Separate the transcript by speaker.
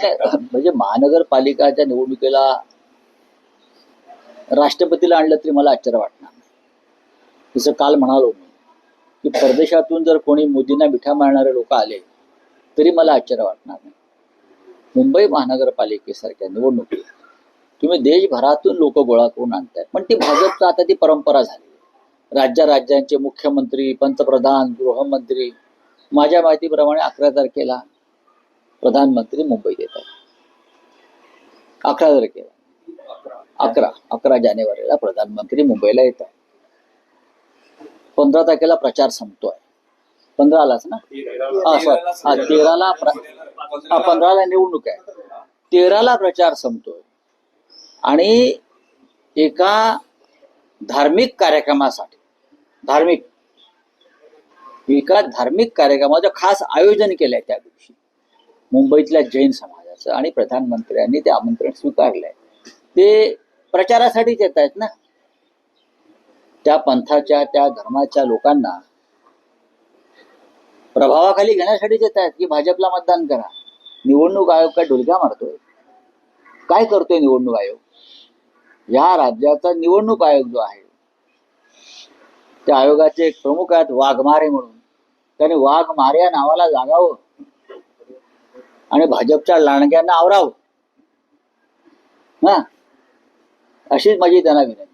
Speaker 1: म्हणजे महानगरपालिकाच्या निवडणुकीला राष्ट्रपतीला आणलं तरी मला आश्चर्य वाटणार नाही. जसं काल म्हणालो मी की परदेशातून जर कोणी मोदींना मिठा मारणारे लोक आले तरी मला आश्चर्य वाटणार नाही. मुंबई महानगरपालिकेसारख्या निवडणुकीत तुम्ही देशभरातून लोक गोळा करून आणताय, पण ती भाजपचा आता ती परंपरा झाली. राज्यांचे मुख्यमंत्री, पंतप्रधान, गृहमंत्री, माझ्या माहितीप्रमाणे 11 तारखेला प्रधानमंत्री मुंबईत येतात. 11 तारखेला 11 जानेवारीला प्रधानमंत्री मुंबईला येतात. 15 तारखेला प्रचार संपतोय. 15लाच ना, 13ला 15ला निवडणूक आहे. 13ला प्रचार संपतोय आणि एका धार्मिक कार्यक्रमासाठी कार्यक्रमाचं खास आयोजन केलंय त्या दिवशी मुंबईतल्या जैन समाजाचं, आणि प्रधानमंत्र्यांनी ते आमंत्रण स्वीकारलंय. ते प्रचारासाठीच येत आहेत ना. त्या पंथाच्या, त्या धर्माच्या लोकांना प्रभावाखाली घेण्यासाठीच येत आहेत की भाजपला मतदान करा. निवडणूक आयोग काय ढुलक्या मारतोय? काय करतोय निवडणूक आयोग? या राज्याचा निवडणूक आयोग जो आहे, त्या आयोगाचे एक प्रमुख आहेत वाघमारे म्हणून. त्याने वाघमारे या नावाला जागावं आणि भाजपच्या लांडग्यांना आवरावं, अशीच माझी त्यांना विनंती.